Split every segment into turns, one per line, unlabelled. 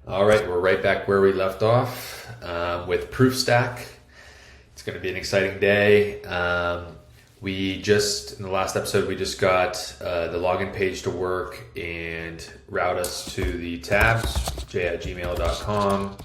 All right, we're right back where we left off with Proof Stack. It's going to be an exciting day. In the last episode, we just got the login page to work and route us to the tabs, j@gmail.com,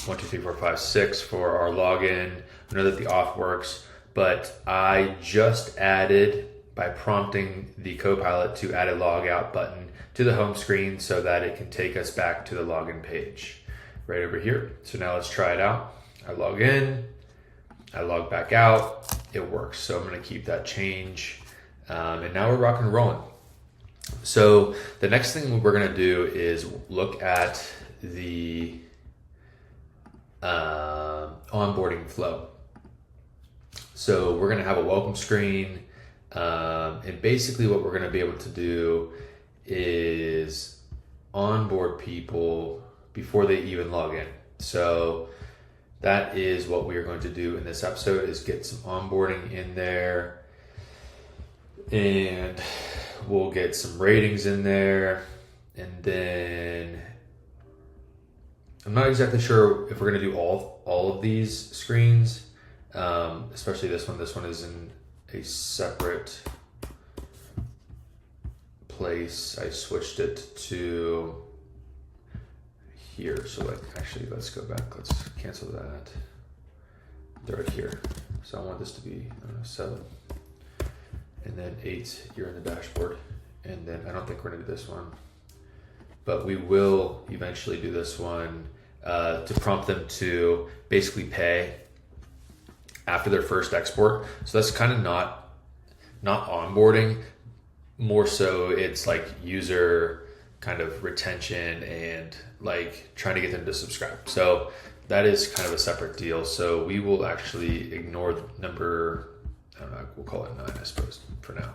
1, 2, 3, 4, 5, 6 for our login. I know that the auth works, but I just added, by prompting the Copilot, to add a logout button to the home screen so that it can take us back to the login page right over here. So now let's try it out. I log in, I log back out, it works. So I'm going to keep that change. And now we're rocking and rolling. So the next thing we're going to do is look at the onboarding flow. So we're going to have a welcome screen. And basically what we're going to be able to do is onboard people before they even log in. So that is what we are going to do in this episode, is get some onboarding in there, and we'll get some ratings in there. And then I'm not exactly sure if we're going to do all of these screens, especially this one. This one is in a separate place. I switched it to here. So let's go back. Let's cancel that. They're right here. So I want this to be 7. And then 8 here in the dashboard. And then I don't think we're gonna do this one, but we will eventually do this one to prompt them to basically pay after their first export. So that's kind of not onboarding, more so it's like user kind of retention and like trying to get them to subscribe. So that is kind of a separate deal. So we will actually ignore number, I don't know, we'll call it 9, I suppose, for now.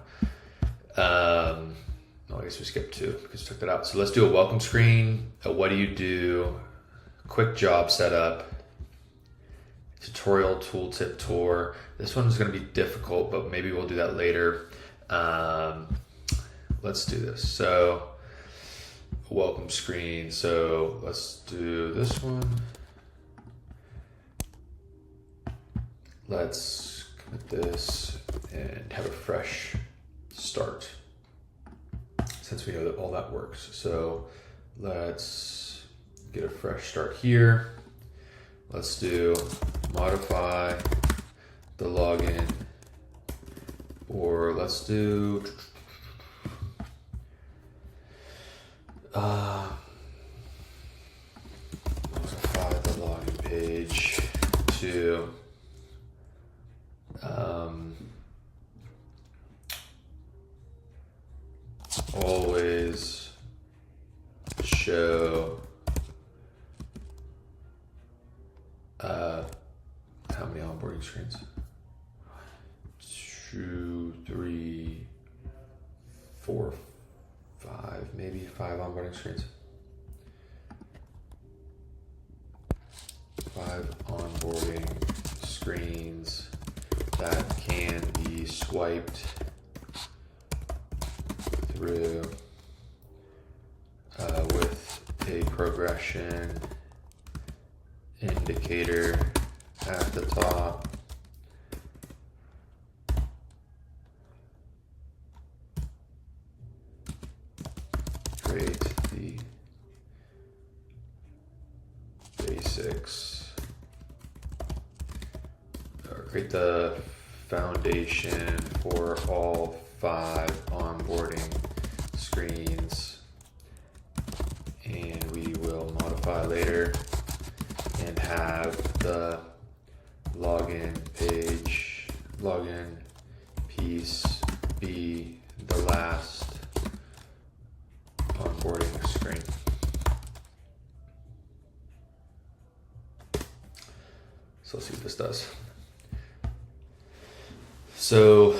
I guess we skipped 2 because we took that out. So let's do a welcome screen, a what do you do, quick job setup, tutorial tooltip tour. This one's going to be difficult, but maybe we'll do that later. Let's do this. So welcome screen. So let's do this one. Let's commit this and have a fresh start, since we know that all that works. So let's get a fresh start here. Let's do modify the login, or let's do modify the login page to always show how many onboarding screens? 2, 3, 4, 5, maybe 5 onboarding screens. 5 onboarding screens that can be swiped through with a progression indicator at the top. Create the basics, or create the foundation for all 5 onboarding screens, and we will modify later and have the login piece be the last onboarding screen. So let's see what this does. So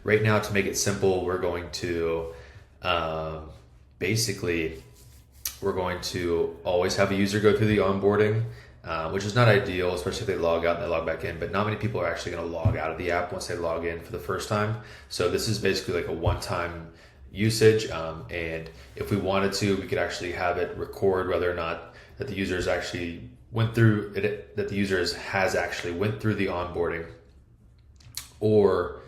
right now, to make it simple, we're going to basically always have a user go through the onboarding, which is not ideal, especially if they log out and they log back in. But not many people are actually going to log out of the app once they log in for the first time. So this is basically like a one-time usage. And if we wanted to, we could actually have it record whether or not that the users actually went through it, that the users has actually went through the onboarding, or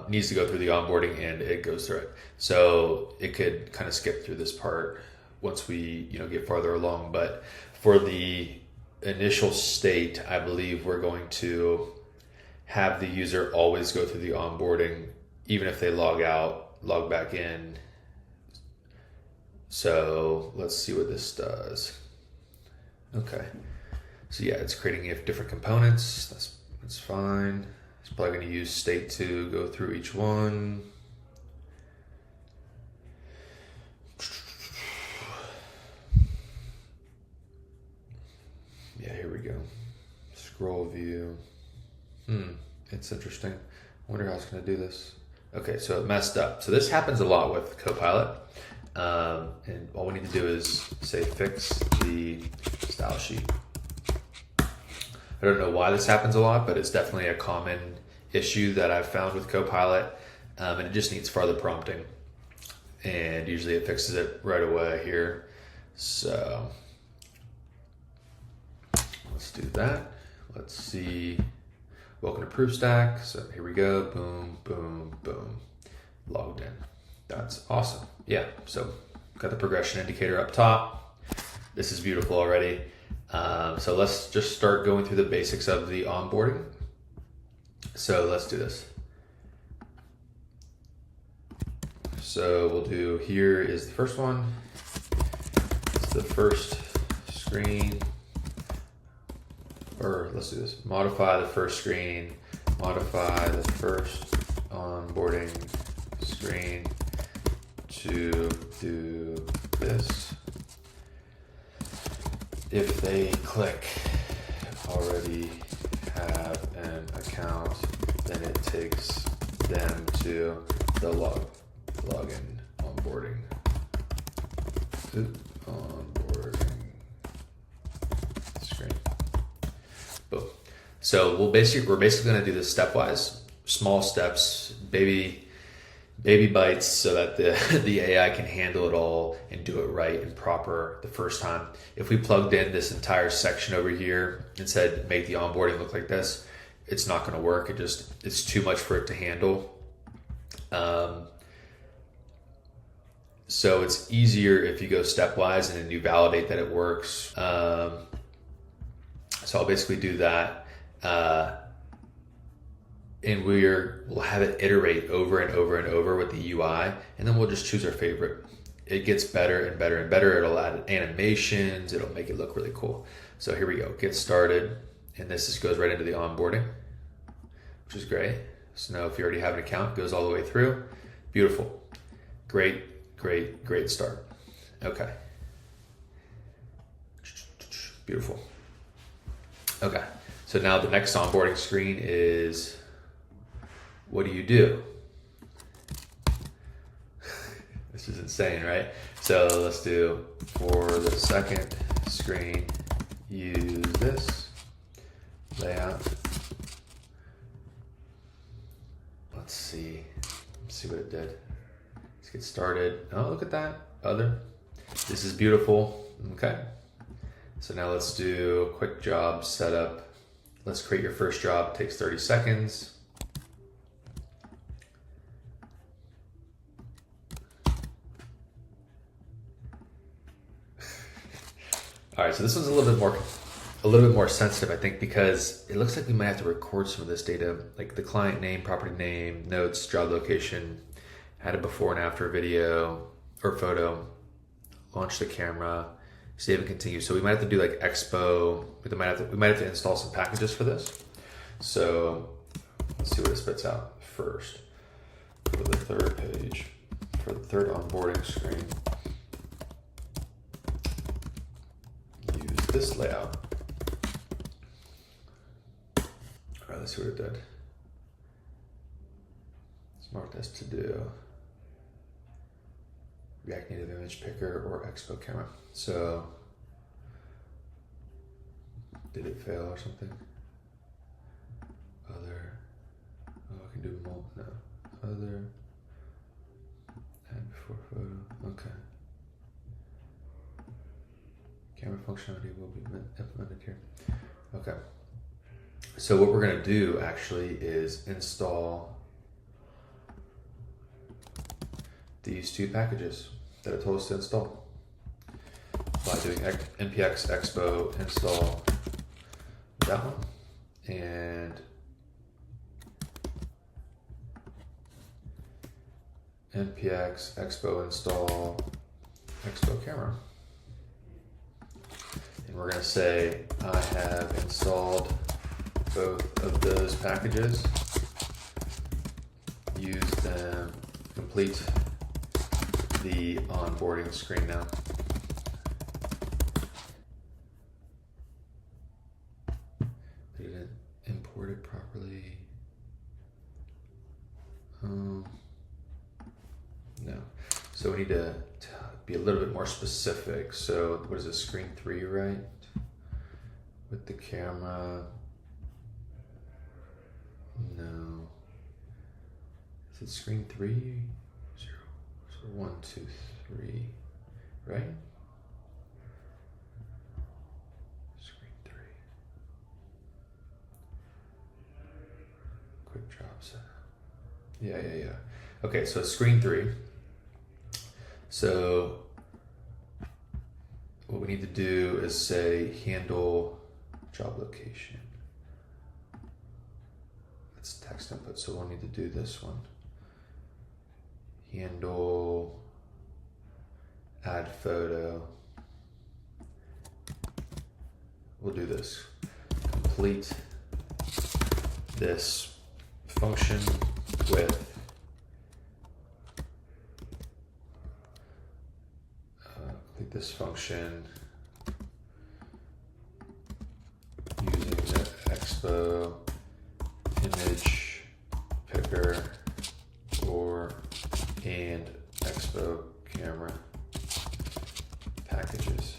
needs to go through the onboarding and it goes through it. So it could kind of skip through this part once we get farther along. But for the initial state, I believe we're going to have the user always go through the onboarding, even if they log out, log back in. So let's see what this does. Okay. So yeah, it's creating different components. That's fine. It's probably going to use state to go through each one. Yeah, here we go. Scroll view. It's interesting. I wonder how it's going to do this. Okay, so it messed up. So this happens a lot with Copilot. And all we need to do is say fix the style sheet. I don't know why this happens a lot, but it's definitely a common issue that I've found with Copilot. And it just needs further prompting. And usually it fixes it right away here. So let's do that. Let's see. Welcome to ProofStack. So here we go. Boom, boom, boom. Logged in. That's awesome. Yeah, so got the progression indicator up top. This is beautiful already. So let's just start going through the basics of the onboarding. So let's do this. So we'll do, here is the first one. It's the first screen. Or let's do this. Modify the first screen. Modify the first onboarding screen to do this. If they click already have an account, then it takes them to the login onboarding. Onboarding screen. Boom. So we're basically going to do this stepwise, small steps, baby bites, so that the AI can handle it all and do it right and proper the first time. If we plugged in this entire section over here and said make the onboarding look like this, it's not going to work. It's too much for it to handle. So it's easier if you go stepwise and then you validate that it works. So I'll basically do that. And we'll have it iterate over and over and over with the UI, and then we'll just choose our favorite. It gets better and better and better. It'll add animations. It'll make it look really cool. So here we go. Get started. And this just goes right into the onboarding, which is great. So now if you already have an account, it goes all the way through. Beautiful. Great, great, great start. Okay. Beautiful. Okay. So now the next onboarding screen is, what do? This is insane, right? So let's do, for the second screen, use this layout. Let's see what it did. Let's get started. Oh, look at that. This is beautiful. Okay. So now let's do a quick job setup. Let's create your first job. Takes 30 seconds. All right, so this one's a little bit more sensitive, I think, because it looks like we might have to record some of this data, like the client name, property name, notes, job location, add a before and after video or photo, launch the camera, save and continue. So we might have to do like Expo. We might have to install some packages for this. So let's see what it spits out first. For the third page, for the third onboarding screen, use this layout. All right, let's see what it did. Let's mark this to do React Native Image Picker or Expo Camera. So, did it fail or something? Other, I can do no. Other, before photo. Okay. Camera functionality will be implemented here. Okay. So what we're going to do actually is install these two packages that it told us to install by doing npx expo install that one and npx expo install expo camera. And we're going to say I have installed both of those packages, use them, complete the onboarding screen now. Did it import it properly? No. So we need to be a little bit more specific. So what is it, screen 3, right? With the camera. No. Is it screen 3? 0. So 1, 2, 3, right? Screen 3. Quick drop setup. Yeah. Okay, so screen 3. So what we need to do is say handle job location. That's text input, so we'll need to do this one. Handle add photo. We'll do this. Complete this function with complete this function using the expo image picker and expo camera packages.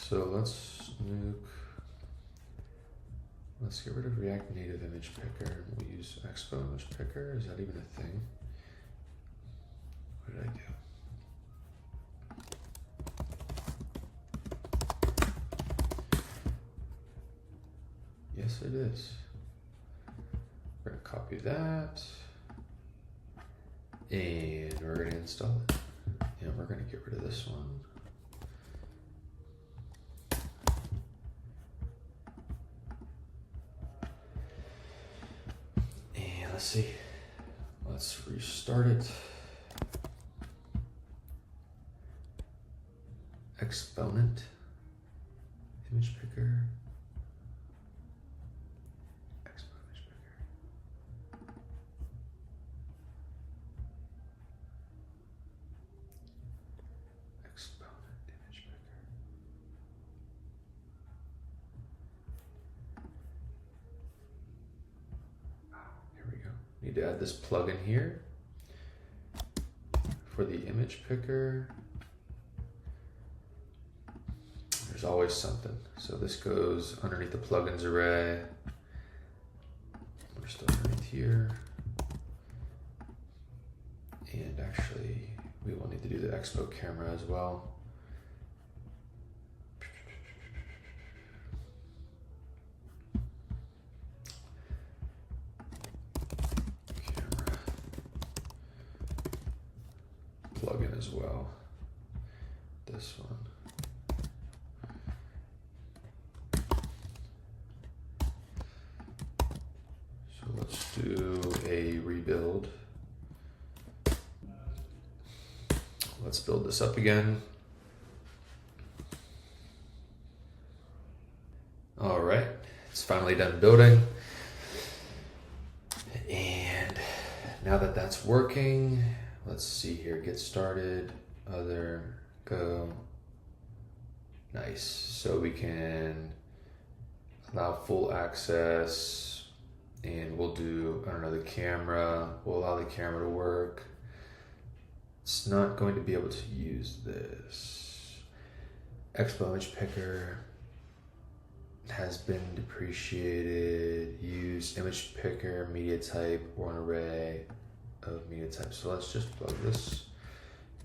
So let's get rid of React Native image picker. We'll use expo image picker. Is that even a thing? What did I do? Yes, it is. We're going to copy that and we're going to install it. And we're going to get rid of this one. And let's see. Let's restart it. Exponent image picker. Need to add this plugin here for the image picker. There's always something. So this goes underneath the plugins array. We're still underneath here. And actually, we will need to do the expo camera as well. Plugin as well. This one. So let's do a rebuild. Let's build this up again. All right, it's finally done building. And now that that's working, let's see here, get started, other, go. Nice, so we can allow full access and we'll do, I don't know, the camera, we'll allow the camera to work. It's not going to be able to use this. Expo image picker has been depreciated. Use image picker, media type, or an array of media type. So let's just plug this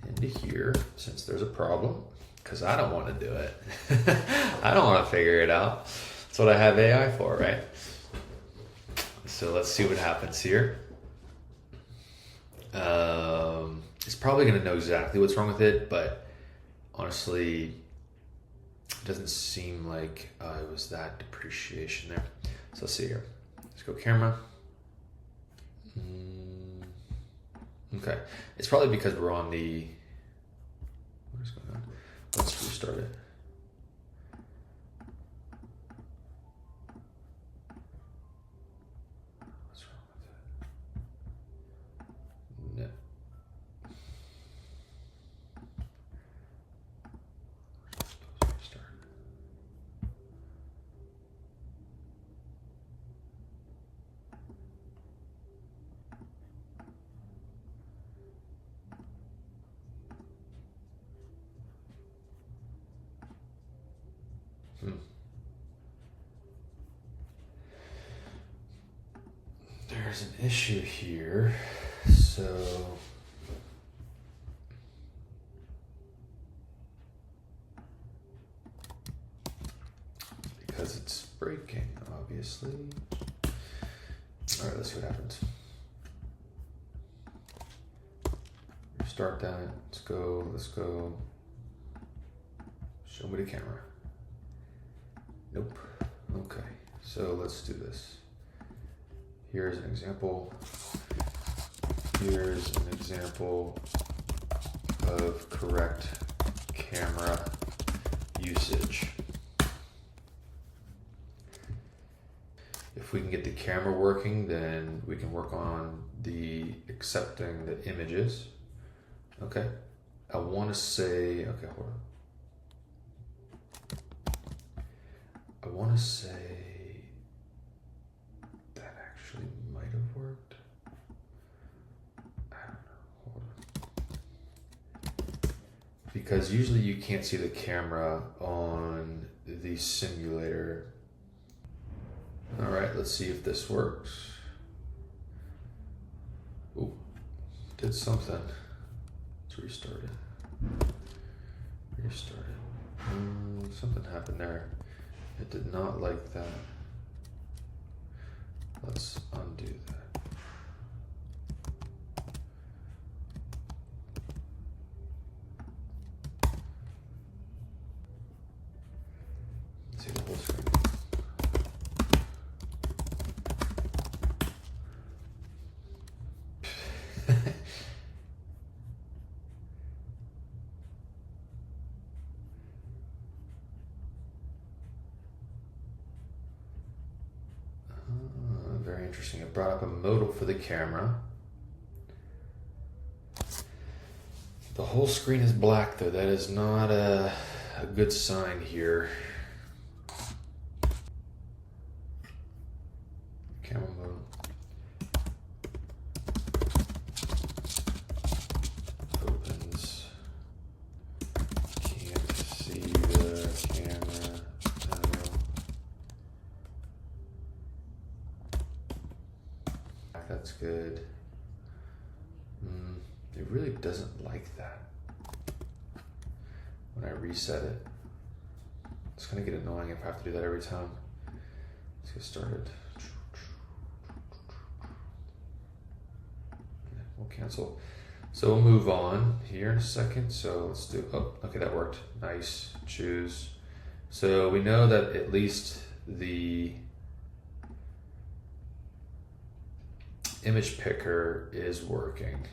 into here since there's a problem, because I don't want to do it. I don't want to figure it out. That's what I have AI for, right? So let's see what happens here. It's probably going to know exactly what's wrong with it, but honestly, it doesn't seem like it was that depreciation there. So let's see here. Let's go camera. Okay. It's probably because we're on the... What is going on? Let's restart it. What's wrong with it? No. Restart. There's an issue here, so because it's breaking, obviously. All right, let's see what happens. Restart that. Let's go. Show me the camera. Nope. Okay, so let's do this. Here's an example. Here's an example of correct camera usage. If we can get the camera working, then we can work on the accepting the images. Okay. I want to say, okay, hold on. I want to say that actually might have worked. I don't know, hold on. Because usually you can't see the camera on the simulator. All right, let's see if this works. Ooh, did something. Let's restart it. Restart it. Something happened there. It did not like that. Let's undo that. Let's see the whole screen. Very interesting. It brought up a modal for the camera. The whole screen is black though. That is not a good sign here. Camera mode. Opens. Can't see the camera. That's good. It really doesn't like that. When I reset it, it's gonna get annoying if I have to do that every time. Let's get started. We'll cancel. So we'll move on here in a second. So let's do, oh, okay, that worked. Nice, choose. So we know that at least the image picker is working.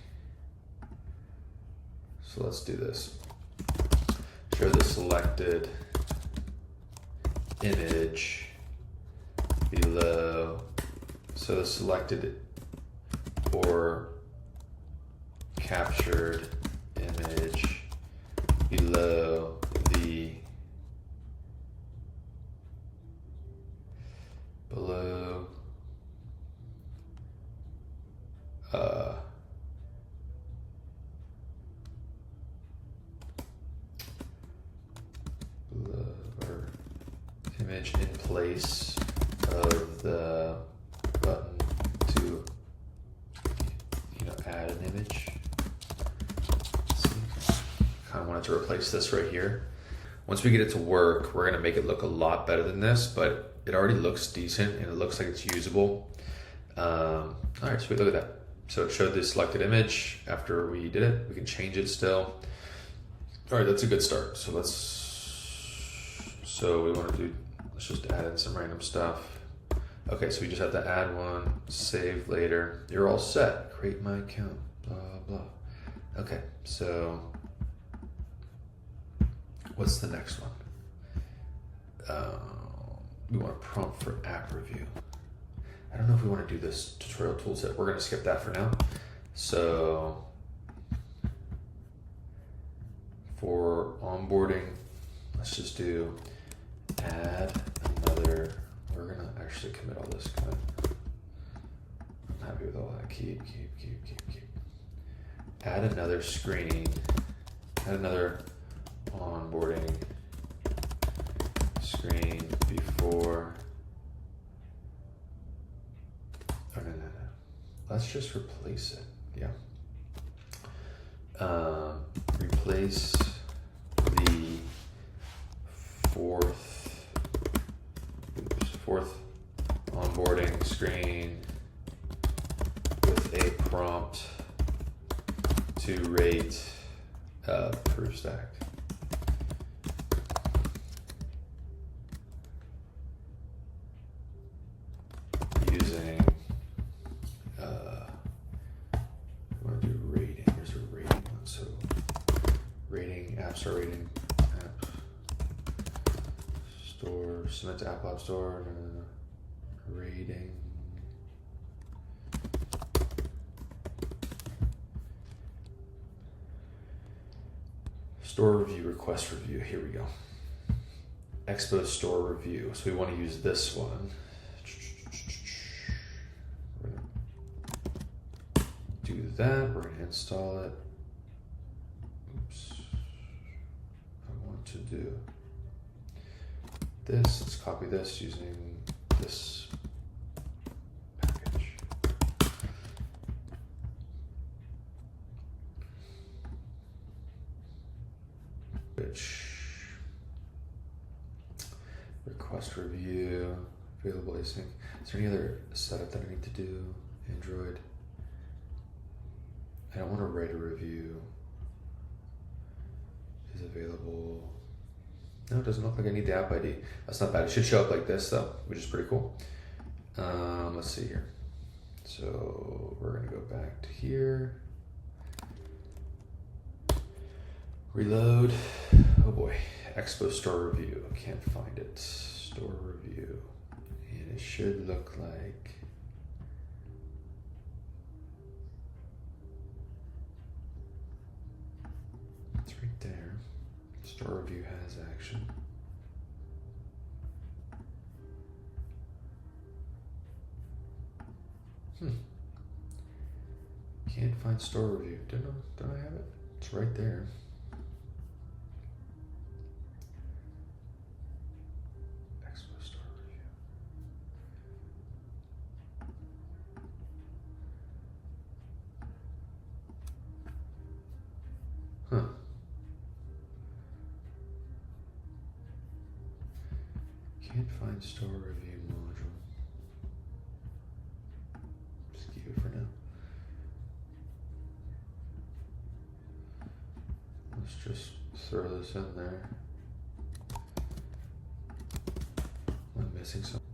So let's do this. Show the selected image below. So the selected or captured image below the or image in place of the button to add wanted to replace this right here. Once we get it to work, we're gonna make it look a lot better than this, but it already looks decent and it looks like it's usable. All right, sweet, look at that. So it showed the selected image after we did it. We can change it still. All right, that's a good start. So let's just add in some random stuff. Okay, so we just have to add one, save later. You're all set. Create my account, blah, blah. Okay, so what's the next one? We want a prompt for app review. I don't know if we want to do this tutorial toolset. We're gonna skip that for now. So for onboarding, let's just do add another. We're gonna actually commit all this. I'm happy with all that. Keep. Add another screen. Add another onboarding screen before. Oh, no. Let's just replace it. Yeah. Replace the fourth onboarding screen with a prompt to rate proof stack. Using I want to do rating. There's a rating one. So rating, app store rating, app store, submit to App Store, rating. Store review, request review. Here we go. Expo store review. So we want to use this one. We're going to do that. We're going to install it. Oops. I want to do this. Let's copy this using this package. Request review, available async. Is there any other setup that I need to do? Android. I don't want to write a review. Is available. No, it doesn't look like I need the app ID. That's not bad. It should show up like this though, which is pretty cool. Let's see here. So we're gonna go back to here. Reload. Oh boy. Expo store review. I can't find it. Store review. And it should look like. It's right there. Store review has action. Can't find store review. Don't I have it? It's right there. Expo store review. Huh. Can't find store review module. Just keep it for now. Let's just throw this in there. I'm missing something.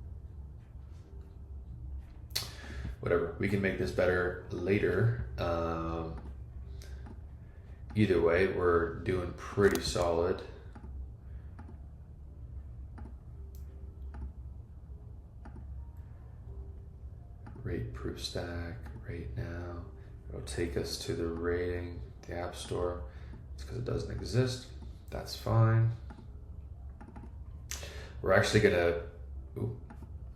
Whatever, we can make this better later. Either way, we're doing pretty solid. Rate proof stack right now. It'll take us to the rating, the App Store. It's because it doesn't exist. That's fine. We're actually gonna,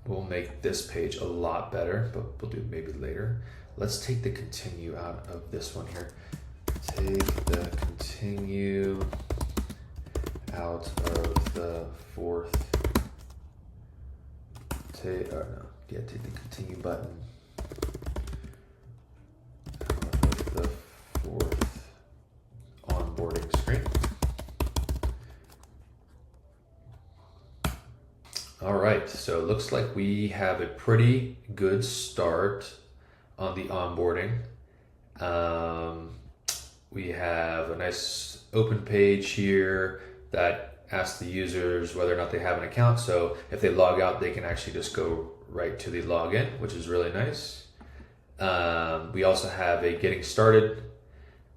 we'll make this page a lot better, but we'll do maybe later. Let's take the continue out of this one here. Take the continue out of the fourth. Take the continue button out of the fourth onboarding screen. All right, so it looks like we have a pretty good start on the onboarding. We have a nice open page here that asks the users whether or not they have an account. So if they log out, they can actually just go right to the login, which is really nice. We also have a getting started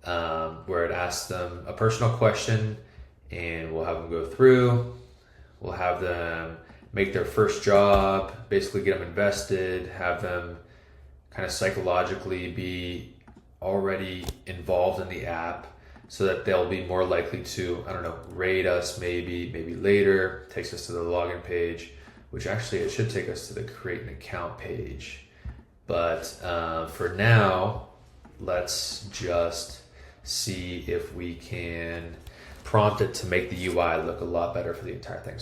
where it asks them a personal question, and we'll have them go through. We'll have them make their first job, basically get them invested, have them kind of psychologically be already involved in the app so that they'll be more likely to, I don't know, rate us maybe later. Takes us to the login page, which actually it should take us to the create an account page. But for now, let's just see if we can prompt it to make the UI look a lot better for the entire thing.